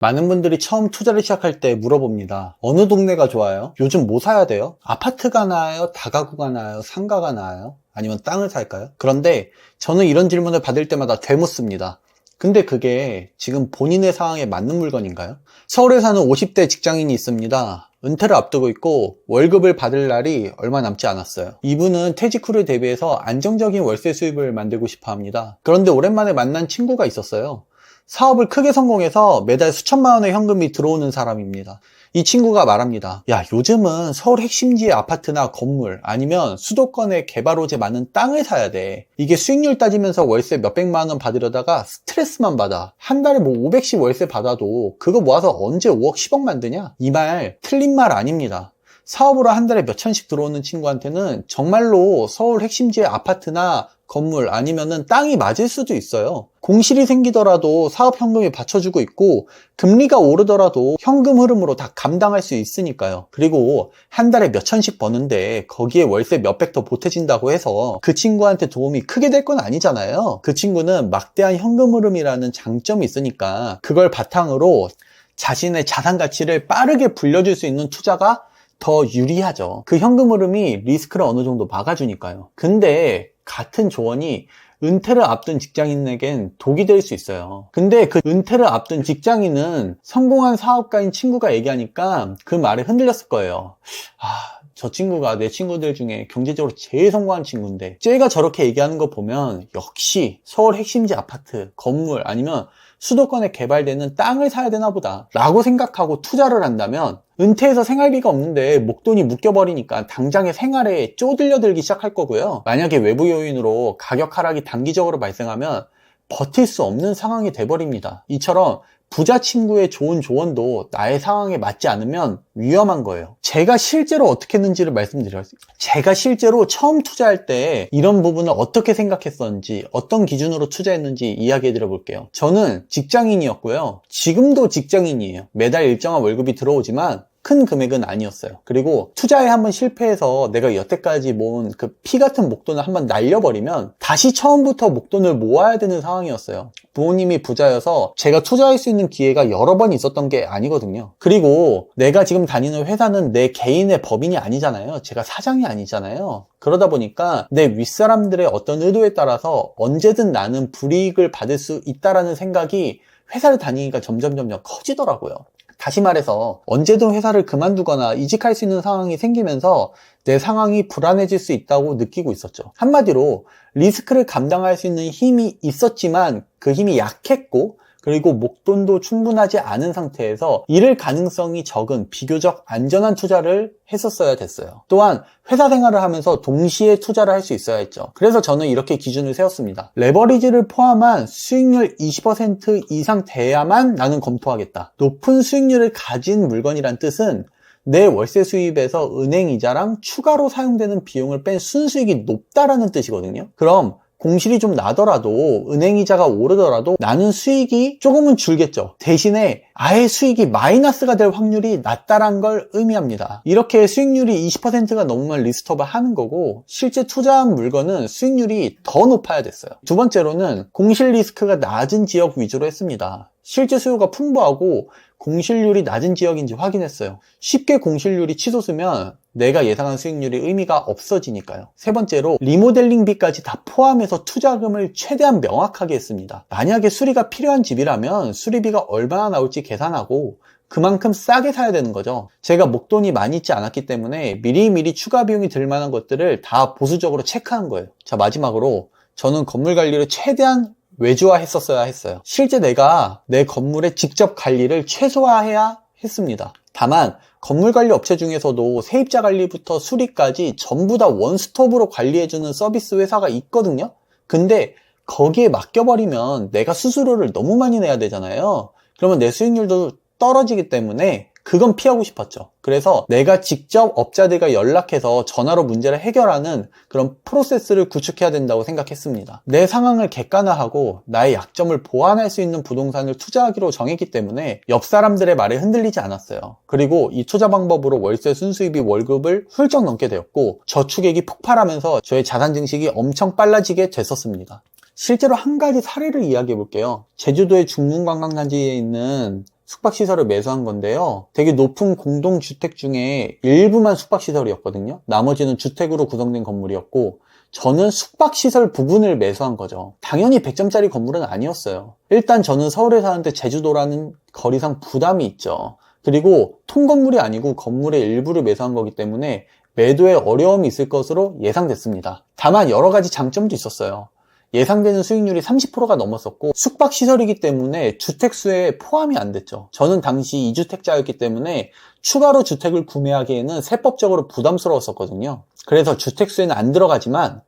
많은 분들이 처음 투자를 시작할 때 물어봅니다. 어느 동네가 좋아요? 요즘 뭐 사야 돼요? 아파트가 나아요? 다가구가 나아요? 상가가 나아요? 아니면 땅을 살까요? 그런데 저는 이런 질문을 받을 때마다 되묻습니다. 근데 그게 지금 본인의 상황에 맞는 물건인가요? 서울에 사는 50대 직장인이 있습니다. 은퇴를 앞두고 있고 월급을 받을 날이 얼마 남지 않았어요. 이분은 퇴직 후를 대비해서 안정적인 월세 수입을 만들고 싶어 합니다. 그런데 오랜만에 만난 친구가 있었어요. 사업을 크게 성공해서 매달 수천만 원의 현금이 들어오는 사람입니다. 이 친구가 말합니다. 야, 요즘은 서울 핵심지의 아파트나 건물 아니면 수도권에 개발호재 많은 땅을 사야 돼. 이게 수익률 따지면서 월세 몇백만 원 받으려다가 스트레스만 받아. 한 달에 뭐 500씩 월세 받아도 그거 모아서 언제 5억 10억 만드냐? 이 말 틀린 말 아닙니다. 사업으로 한 달에 몇 천씩 들어오는 친구한테는 정말로 서울 핵심지의 아파트나 건물 아니면은 땅이 맞을 수도 있어요. 공실이 생기더라도 사업 현금이 받쳐주고 있고 금리가 오르더라도 현금 흐름으로 다 감당할 수 있으니까요. 그리고 한 달에 몇 천씩 버는데 거기에 월세 몇백 더 보태진다고 해서 그 친구한테 도움이 크게 될 건 아니잖아요. 그 친구는 막대한 현금 흐름이라는 장점이 있으니까 그걸 바탕으로 자신의 자산 가치를 빠르게 불려줄 수 있는 투자가 더 유리하죠. 그 현금 흐름이 리스크를 어느 정도 막아주니까요. 근데 같은 조언이 은퇴를 앞둔 직장인에겐 독이 될 수 있어요. 근데 그 은퇴를 앞둔 직장인은 성공한 사업가인 친구가 얘기하니까 그 말에 흔들렸을 거예요. 저 친구가 내 친구들 중에 경제적으로 제일 성공한 친구인데 쟤가 저렇게 얘기하는 거 보면 역시 서울 핵심지 아파트, 건물 아니면 수도권에 개발되는 땅을 사야 되나 보다 라고 생각하고 투자를 한다면 은퇴해서 생활비가 없는데 목돈이 묶여버리니까 당장의 생활에 쪼들려들기 시작할 거고요. 만약에 외부 요인으로 가격 하락이 단기적으로 발생하면 버틸 수 없는 상황이 돼버립니다. 이처럼 부자 친구의 좋은 조언도 나의 상황에 맞지 않으면 위험한 거예요. 제가 실제로 어떻게 했는지를 말씀드려요. 제가 실제로 처음 투자할 때 이런 부분을 어떻게 생각했었는지, 어떤 기준으로 투자했는지 이야기해 드려 볼게요. 저는 직장인이었고요. 지금도 직장인이에요. 매달 일정한 월급이 들어오지만 큰 금액은 아니었어요. 그리고 투자에 한번 실패해서 내가 여태까지 모은 그 피 같은 목돈을 한번 날려버리면 다시 처음부터 목돈을 모아야 되는 상황이었어요. 부모님이 부자여서 제가 투자할 수 있는 기회가 여러 번 있었던 게 아니거든요. 그리고 내가 지금 다니는 회사는 내 개인의 법인이 아니잖아요. 제가 사장이 아니잖아요. 그러다 보니까 내 윗사람들의 어떤 의도에 따라서 언제든 나는 불이익을 받을 수 있다라는 생각이 회사를 다니니까 점점 커지더라고요. 다시 말해서 언제든 회사를 그만두거나 이직할 수 있는 상황이 생기면서 내 상황이 불안해질 수 있다고 느끼고 있었죠. 한마디로 리스크를 감당할 수 있는 힘이 있었지만 그 힘이 약했고 그리고 목돈도 충분하지 않은 상태에서 잃을 가능성이 적은 비교적 안전한 투자를 했었어야 됐어요. 또한 회사 생활을 하면서 동시에 투자를 할 수 있어야 했죠. 그래서 저는 이렇게 기준을 세웠습니다. 레버리지를 포함한 수익률 20% 이상 돼야만 나는 검토하겠다. 높은 수익률을 가진 물건이란 뜻은 내 월세 수입에서 은행 이자랑 추가로 사용되는 비용을 뺀 순수익이 높다라는 뜻이거든요. 그럼 공실이 좀 나더라도 은행이자가 오르더라도 나는 수익이 조금은 줄겠죠. 대신에 아예 수익이 마이너스가 될 확률이 낮다란 걸 의미합니다. 이렇게 수익률이 20%가 넘으면 리스트업을 하는 거고 실제 투자한 물건은 수익률이 더 높아야 됐어요. 두 번째로는 공실 리스크가 낮은 지역 위주로 했습니다. 실제 수요가 풍부하고 공실률이 낮은 지역인지 확인했어요. 쉽게 공실률이 치솟으면 내가 예상한 수익률이 의미가 없어지니까요. 세 번째로 리모델링비까지 다 포함해서 투자금을 최대한 명확하게 했습니다. 만약에 수리가 필요한 집이라면 수리비가 얼마나 나올지 계산하고 그만큼 싸게 사야 되는 거죠. 제가 목돈이 많이 있지 않았기 때문에 미리미리 추가 비용이 들 만한 것들을 다 보수적으로 체크한 거예요. 자, 마지막으로 저는 건물 관리를 최대한 외주화했었어야 했어요. 실제 내가 내 건물의 직접 관리를 최소화해야 했습니다. 다만 건물관리 업체 중에서도 세입자 관리부터 수리까지 전부 다 원스톱으로 관리해주는 서비스 회사가 있거든요. 근데 거기에 맡겨버리면 내가 수수료를 너무 많이 내야 되잖아요. 그러면 내 수익률도 떨어지기 때문에 그건 피하고 싶었죠. 그래서 내가 직접 업자들과 연락해서 전화로 문제를 해결하는 그런 프로세스를 구축해야 된다고 생각했습니다. 내 상황을 객관화하고 나의 약점을 보완할 수 있는 부동산을 투자하기로 정했기 때문에 옆 사람들의 말에 흔들리지 않았어요. 그리고 이 투자 방법으로 월세 순수입이 월급을 훌쩍 넘게 되었고 저축액이 폭발하면서 저의 자산 증식이 엄청 빨라지게 됐었습니다. 실제로 한 가지 사례를 이야기해 볼게요. 제주도의 중문관광단지에 있는 숙박시설을 매수한 건데요. 되게 높은 공동주택 중에 일부만 숙박시설이었거든요. 나머지는 주택으로 구성된 건물이었고 저는 숙박시설 부분을 매수한 거죠. 당연히 100점짜리 건물은 아니었어요. 일단 저는 서울에 사는데 제주도라는 거리상 부담이 있죠. 그리고 통건물이 아니고 건물의 일부를 매수한 거기 때문에 매도에 어려움이 있을 것으로 예상됐습니다. 다만 여러 가지 장점도 있었어요. 예상되는 수익률이 30%가 넘었었고 숙박시설이기 때문에 주택수에 포함이 안 됐죠. 저는 당시 2주택자였기 때문에 추가로 주택을 구매하기에는 세법적으로 부담스러웠었거든요. 그래서 주택수에는 안 들어가지만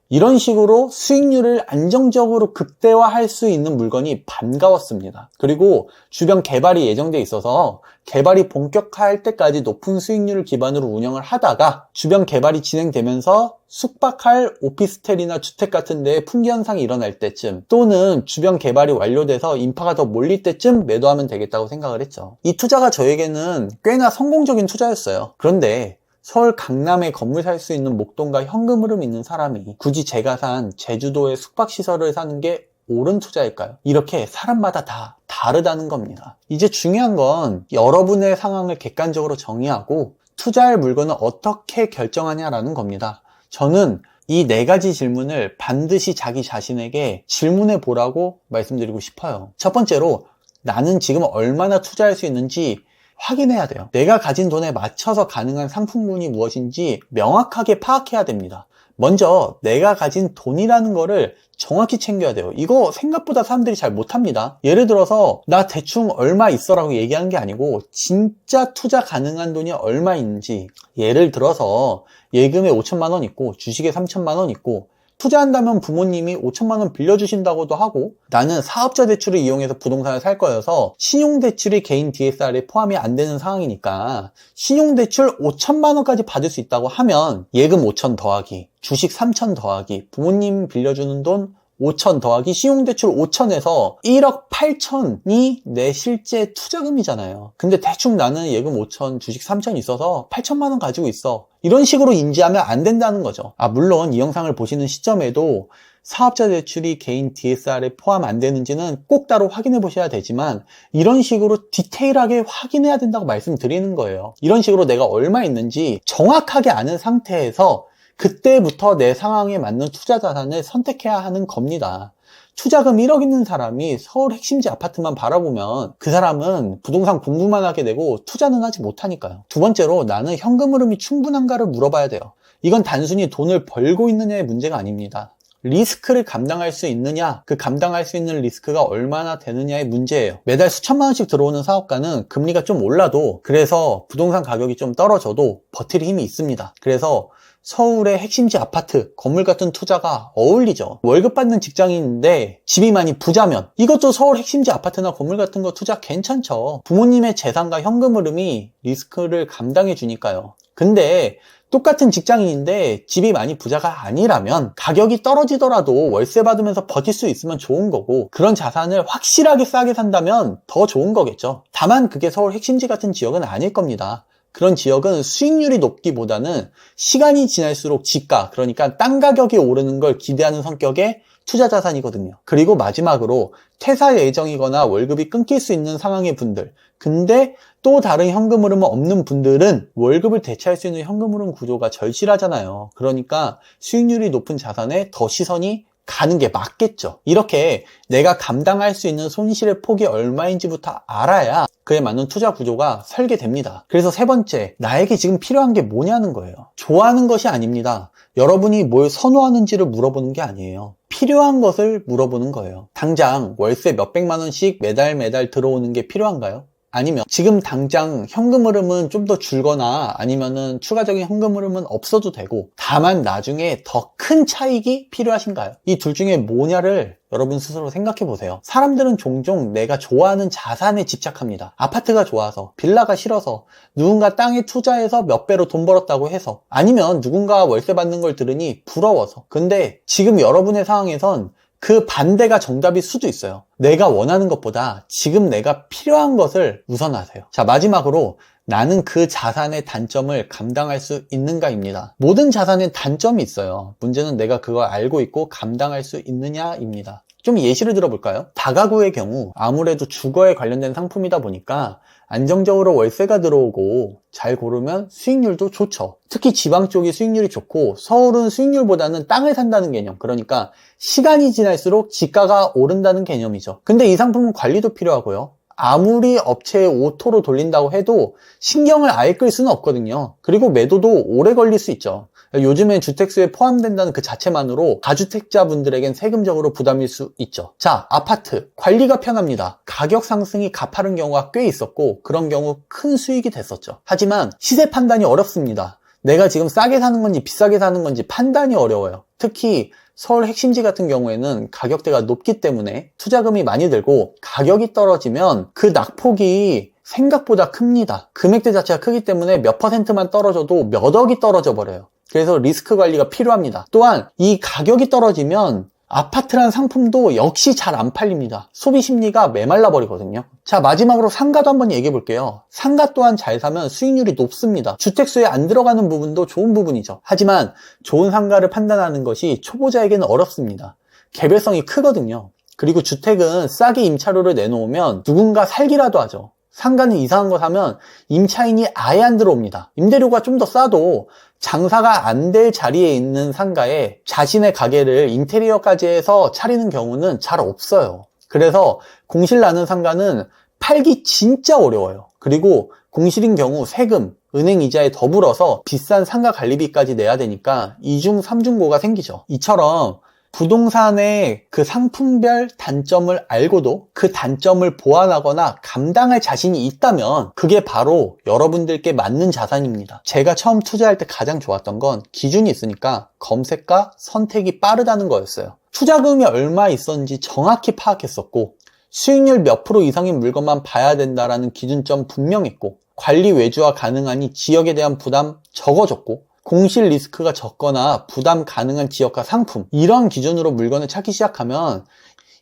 이런 식으로 수익률을 안정적으로 극대화할 수 있는 물건이 반가웠습니다. 그리고 주변 개발이 예정돼 있어서 개발이 본격화할 때까지 높은 수익률을 기반으로 운영을 하다가 주변 개발이 진행되면서 숙박할 오피스텔이나 주택 같은 데에 품귀 현상이 일어날 때쯤 또는 주변 개발이 완료돼서 인파가 더 몰릴 때쯤 매도하면 되겠다고 생각을 했죠. 이 투자가 저에게는 꽤나 성공적인 투자였어요. 그런데 서울 강남에 건물 살 수 있는 목돈과 현금 흐름 있는 사람이 굳이 제가 산 제주도의 숙박시설을 사는 게 옳은 투자일까요? 이렇게 사람마다 다 다르다는 겁니다. 이제 중요한 건 여러분의 상황을 객관적으로 정의하고 투자할 물건을 어떻게 결정하냐라는 겁니다. 저는 이 4가지 질문을 반드시 자기 자신에게 질문해 보라고 말씀드리고 싶어요. 첫 번째로 나는 지금 얼마나 투자할 수 있는지 확인해야 돼요. 내가 가진 돈에 맞춰서 가능한 상품군이 무엇인지 명확하게 파악해야 됩니다. 먼저 내가 가진 돈이라는 거를 정확히 챙겨야 돼요. 이거 생각보다 사람들이 잘 못합니다. 예를 들어서 나 대충 얼마 있어라고 얘기하는 게 아니고 진짜 투자 가능한 돈이 얼마 있는지, 예를 들어서 예금에 5천만 원 있고 주식에 3천만 원 있고 투자한다면 부모님이 5천만 원 빌려주신다고도 하고 나는 사업자 대출을 이용해서 부동산을 살 거여서 신용대출이 개인 DSR에 포함이 안 되는 상황이니까 신용대출 5천만 원까지 받을 수 있다고 하면 예금 5천 더하기 주식 3천 더하기 부모님 빌려주는 돈 5천 더하기 신용대출 5천에서 1억 8천이 내 실제 투자금이잖아요. 근데 대충 나는 예금 5천, 주식 3천 있어서 8천만 원 가지고 있어. 이런 식으로 인지하면 안 된다는 거죠. 물론 이 영상을 보시는 시점에도 사업자 대출이 개인 DSR에 포함 안 되는지는 꼭 따로 확인해 보셔야 되지만 이런 식으로 디테일하게 확인해야 된다고 말씀드리는 거예요. 이런 식으로 내가 얼마 있는지 정확하게 아는 상태에서 그때부터 내 상황에 맞는 투자 자산을 선택해야 하는 겁니다. 투자금 1억 있는 사람이 서울 핵심지 아파트만 바라보면 그 사람은 부동산 공부만 하게 되고 투자는 하지 못하니까요. 두 번째로 나는 현금 흐름이 충분한가를 물어봐야 돼요. 이건 단순히 돈을 벌고 있느냐의 문제가 아닙니다. 리스크를 감당할 수 있느냐, 그 감당할 수 있는 리스크가 얼마나 되느냐의 문제예요. 매달 수천만 원씩 들어오는 사업가는 금리가 좀 올라도, 그래서 부동산 가격이 좀 떨어져도 버틸 힘이 있습니다. 그래서 서울의 핵심지 아파트, 건물 같은 투자가 어울리죠. 월급 받는 직장인인데 집이 많이 부자면 이것도 서울 핵심지 아파트나 건물 같은 거 투자 괜찮죠. 부모님의 재산과 현금 흐름이 리스크를 감당해 주니까요. 근데 똑같은 직장인인데 집이 많이 부자가 아니라면 가격이 떨어지더라도 월세 받으면서 버틸 수 있으면 좋은 거고 그런 자산을 확실하게 싸게 산다면 더 좋은 거겠죠. 다만 그게 서울 핵심지 같은 지역은 아닐 겁니다. 그런 지역은 수익률이 높기보다는 시간이 지날수록 지가, 그러니까 땅 가격이 오르는 걸 기대하는 성격의 투자 자산이거든요. 그리고 마지막으로 퇴사 예정이거나 월급이 끊길 수 있는 상황의 분들, 근데 또 다른 현금 흐름은 없는 분들은 월급을 대체할 수 있는 현금 흐름 구조가 절실하잖아요. 그러니까 수익률이 높은 자산에 더 시선이 가는 게 맞겠죠. 이렇게 내가 감당할 수 있는 손실의 폭이 얼마인지부터 알아야 그에 맞는 투자 구조가 설계됩니다. 그래서 세 번째, 나에게 지금 필요한 게 뭐냐는 거예요. 좋아하는 것이 아닙니다. 여러분이 뭘 선호하는지를 물어보는 게 아니에요. 필요한 것을 물어보는 거예요. 당장 월세 몇백만 원씩 매달 들어오는 게 필요한가요? 아니면 지금 당장 현금 흐름은 좀 더 줄거나 아니면은 추가적인 현금 흐름은 없어도 되고 다만 나중에 더 큰 차익이 필요하신가요? 이 둘 중에 뭐냐를 여러분 스스로 생각해 보세요. 사람들은 종종 내가 좋아하는 자산에 집착합니다. 아파트가 좋아서, 빌라가 싫어서, 누군가 땅에 투자해서 몇 배로 돈 벌었다고 해서, 아니면 누군가 월세 받는 걸 들으니 부러워서. 근데 지금 여러분의 상황에선 그 반대가 정답일 수도 있어요. 내가 원하는 것보다 지금 내가 필요한 것을 우선하세요. 자, 마지막으로 나는 그 자산의 단점을 감당할 수 있는가입니다. 모든 자산엔 단점이 있어요. 문제는 내가 그걸 알고 있고 감당할 수 있느냐입니다. 좀 예시를 들어볼까요? 다가구의 경우 아무래도 주거에 관련된 상품이다 보니까 안정적으로 월세가 들어오고 잘 고르면 수익률도 좋죠. 특히 지방 쪽이 수익률이 좋고 서울은 수익률보다는 땅을 산다는 개념, 그러니까 시간이 지날수록 지가가 오른다는 개념이죠. 근데 이 상품은 관리도 필요하고요. 아무리 업체에 오토로 돌린다고 해도 신경을 아예 끌 수는 없거든요. 그리고 매도도 오래 걸릴 수 있죠. 요즘엔 주택수에 포함된다는 그 자체만으로 다주택자분들에겐 세금적으로 부담일 수 있죠. 자, 아파트 관리가 편합니다. 가격 상승이 가파른 경우가 꽤 있었고 그런 경우 큰 수익이 됐었죠. 하지만 시세 판단이 어렵습니다. 내가 지금 싸게 사는 건지 비싸게 사는 건지 판단이 어려워요. 특히 서울 핵심지 같은 경우에는 가격대가 높기 때문에 투자금이 많이 들고 가격이 떨어지면 그 낙폭이 생각보다 큽니다. 금액대 자체가 크기 때문에 몇 퍼센트만 떨어져도 몇 억이 떨어져 버려요. 그래서 리스크 관리가 필요합니다. 또한 이 가격이 떨어지면 아파트란 상품도 역시 잘 안 팔립니다. 소비 심리가 메말라 버리거든요. 자, 마지막으로 상가도 한번 얘기해 볼게요. 상가 또한 잘 사면 수익률이 높습니다. 주택수에 안 들어가는 부분도 좋은 부분이죠. 하지만 좋은 상가를 판단하는 것이 초보자에게는 어렵습니다. 개별성이 크거든요. 그리고 주택은 싸게 임차료를 내놓으면 누군가 살기라도 하죠. 상가는 이상한 거 사면 임차인이 아예 안 들어옵니다. 임대료가 좀 더 싸도 장사가 안 될 자리에 있는 상가에 자신의 가게를 인테리어까지 해서 차리는 경우는 잘 없어요. 그래서 공실 나는 상가는 팔기 진짜 어려워요. 그리고 공실인 경우 세금, 은행 이자에 더불어서 비싼 상가 관리비까지 내야 되니까 이중 삼중고가 생기죠. 이처럼 부동산의 그 상품별 단점을 알고도 그 단점을 보완하거나 감당할 자신이 있다면 그게 바로 여러분들께 맞는 자산입니다. 제가 처음 투자할 때 가장 좋았던 건 기준이 있으니까 검색과 선택이 빠르다는 거였어요. 투자금이 얼마 있었는지 정확히 파악했었고 수익률 몇 프로 이상인 물건만 봐야 된다라는 기준점 분명했고 관리 외주화 가능하니 지역에 대한 부담 적어졌고 공실 리스크가 적거나 부담 가능한 지역과 상품, 이런 기준으로 물건을 찾기 시작하면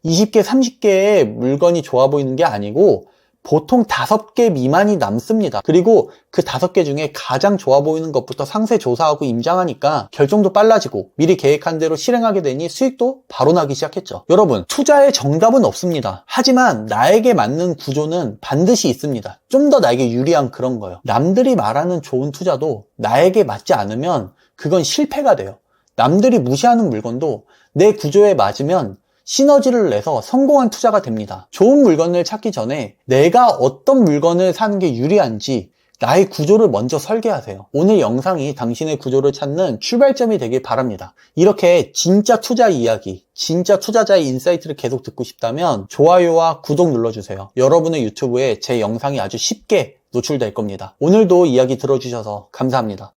20개, 30개의 물건이 좋아 보이는 게 아니고 보통 5개 미만이 남습니다. 그리고 그 5개 중에 가장 좋아 보이는 것부터 상세 조사하고 임장하니까 결정도 빨라지고 미리 계획한 대로 실행하게 되니 수익도 바로 나기 시작했죠. 여러분, 투자의 정답은 없습니다. 하지만 나에게 맞는 구조는 반드시 있습니다. 좀 더 나에게 유리한 그런 거예요. 남들이 말하는 좋은 투자도 나에게 맞지 않으면 그건 실패가 돼요. 남들이 무시하는 물건도 내 구조에 맞으면 시너지를 내서 성공한 투자가 됩니다. 좋은 물건을 찾기 전에 내가 어떤 물건을 사는 게 유리한지 나의 구조를 먼저 설계하세요. 오늘 영상이 당신의 구조를 찾는 출발점이 되길 바랍니다. 이렇게 진짜 투자 이야기, 진짜 투자자의 인사이트를 계속 듣고 싶다면 좋아요와 구독 눌러주세요. 여러분의 유튜브에 제 영상이 아주 쉽게 노출될 겁니다. 오늘도 이야기 들어주셔서 감사합니다.